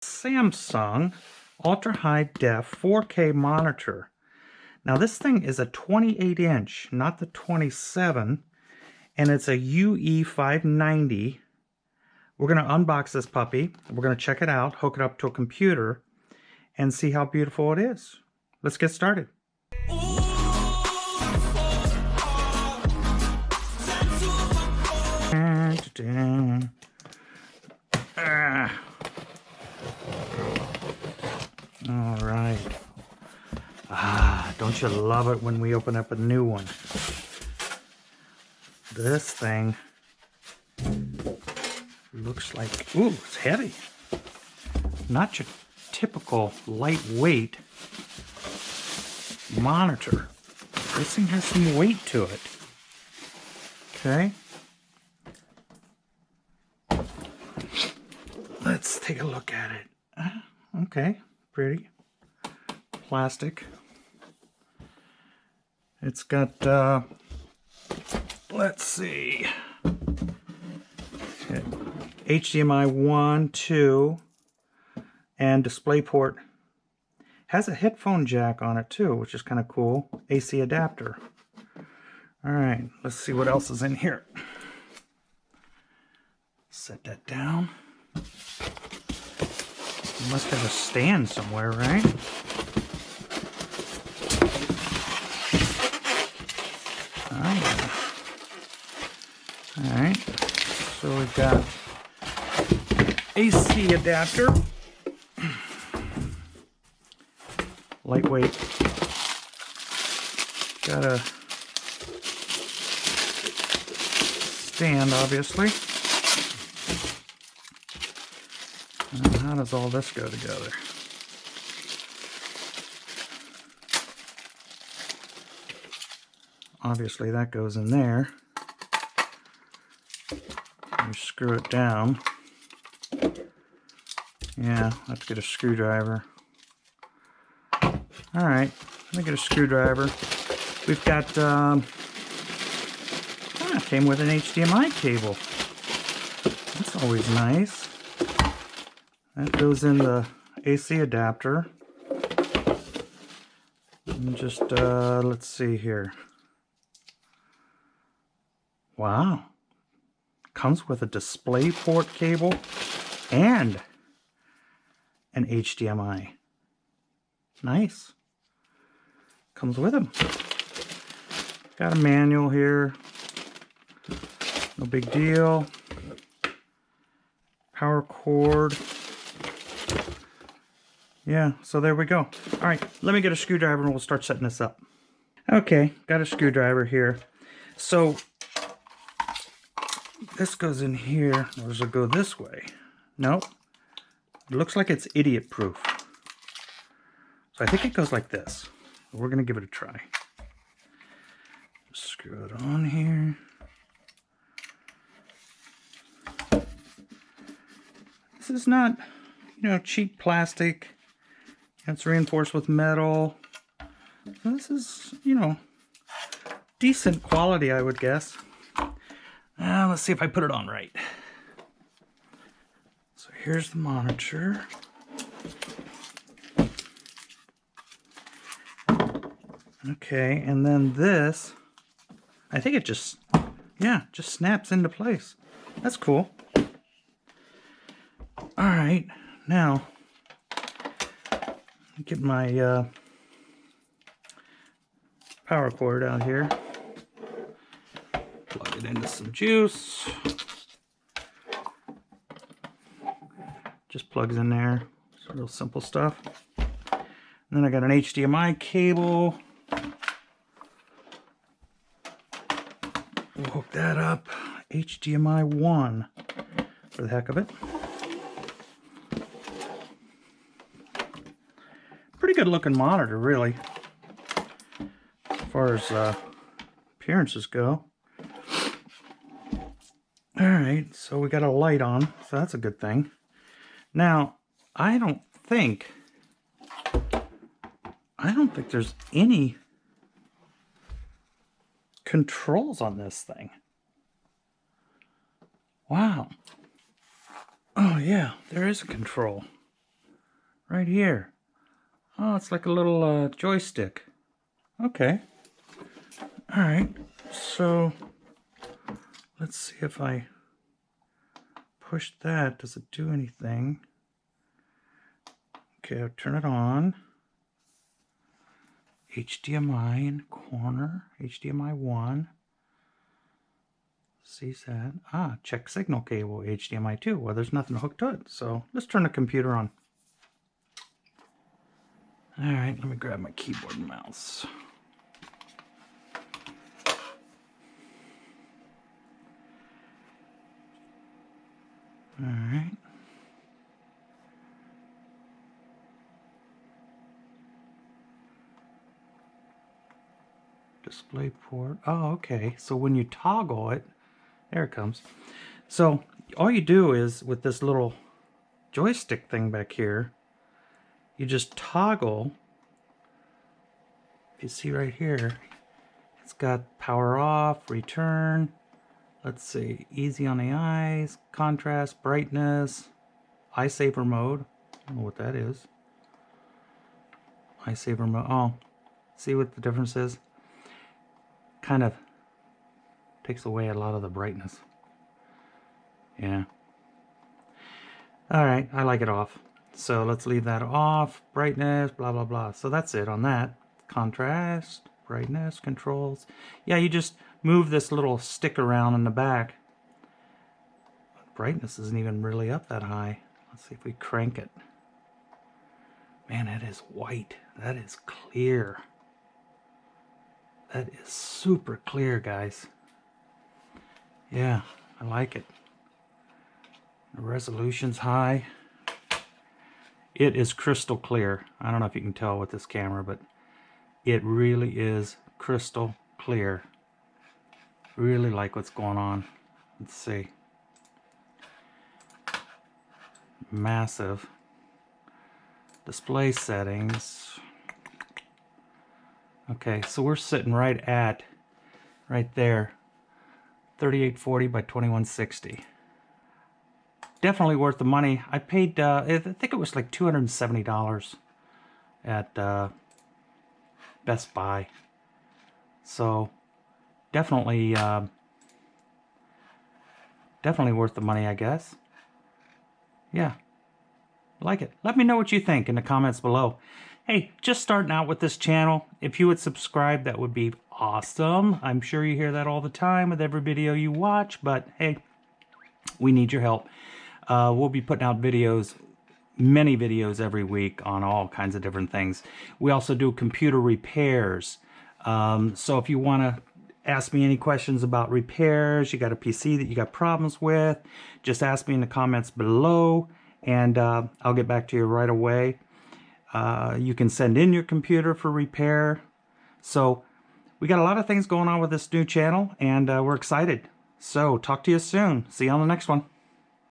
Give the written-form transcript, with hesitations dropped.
Samsung ultra high def 4K monitor. Now this thing is a 28-inch, not the 27, and it's a UE590. We're going to unbox this puppy. We're going to check it out, hook it up to a computer, and see how beautiful it is. Let's get started. All right. Don't you love it when we open up a new one? This thing looks like, ooh, it's heavy. Not your typical lightweight monitor. This thing has some weight to it. Okay. Let's take a look at it. Okay, pretty. Plastic. It's got, let's see, HDMI 1, 2, and DisplayPort. Has a headphone jack on it too, which is kind of cool. AC adapter. Alright, let's see what else is in here. Set that down. You must have a stand somewhere, right? Alright, so we've got AC adapter, lightweight, got a stand obviously. And how does all this go together? Obviously that goes in there. You screw it down. Yeah, let's get a screwdriver. Alright, let me get a screwdriver. We've got, came with an HDMI cable. That's always nice. That goes in the AC adapter. And just, let's see here. Wow. Comes with a DisplayPort cable and an HDMI. Nice. Comes with them. Got a manual here. No big deal. Power cord. Yeah, so there we go. All right, let me get a screwdriver and we'll start setting this up. Okay, got a screwdriver here. So this goes in here, or does it go this way? Nope. It looks like it's idiot proof. So I think it goes like this. We're going to give it a try. Just screw it on here. This is not, cheap plastic. It's reinforced with metal. So this is, decent quality, I would guess. Let's see if I put it on right. So here's the monitor. Okay, and then this, I think it just snaps into place. That's cool. Alright, now, get my power cord out here. Plug it into some juice. Just plugs in there. It's real simple stuff. And then I got an HDMI cable. We'll hook that up. HDMI 1 for the heck of it. Pretty good looking monitor, really, as far as appearances go. Alright, so we got a light on, so that's a good thing. Now, I don't think there's any controls on this thing. Wow. Oh yeah, there is a control. right here. Oh, it's like a little joystick. Okay. All right. So let's see if I push that. Does it do anything? Okay, I'll turn it on. HDMI in the corner. HDMI 1. Sees that. Ah, check signal cable. HDMI 2. Well, there's nothing hooked to it. So let's turn the computer on. All right, let me grab my keyboard and mouse. All right. Display port. Oh, okay. So when you toggle it, there it comes. So all you do is with this little joystick thing back here, you just toggle. If you see right here, it's got power off, return. Let's see, easy on the eyes, contrast, brightness, eye saver mode. I don't know what that is. Eye saver mode. Oh, see what the difference is? Kind of takes away a lot of the brightness. Yeah. All right, I like it off. So let's leave that off. Brightness, blah, blah, blah. So that's it on that. Contrast, brightness, controls. Yeah, you just move this little stick around in the back. Brightness isn't even really up that high. Let's see if we crank it. Man, that is white. That is clear. That is super clear, guys. Yeah, I like it. The resolution's high. It is crystal clear. I don't know if you can tell with this camera, but it really is crystal clear. Really like what's going on. Let's see. Massive. Display settings. Okay, so we're sitting right there. 3840 by 2160. Definitely worth the money. I paid, I think it was like $270 at Best Buy. So definitely, definitely worth the money, I guess. Yeah, like it. Let me know what you think in the comments below. Hey, just starting out with this channel. If you would subscribe, that would be awesome. I'm sure you hear that all the time with every video you watch, but hey, we need your help. We'll be putting out videos, many videos every week on all kinds of different things. We also do computer repairs. So if you want to ask me any questions about repairs, you got a PC that you got problems with, just ask me in the comments below, and I'll get back to you right away. You can send in your computer for repair. So we got a lot of things going on with this new channel, and we're excited. So talk to you soon. See you on the next one.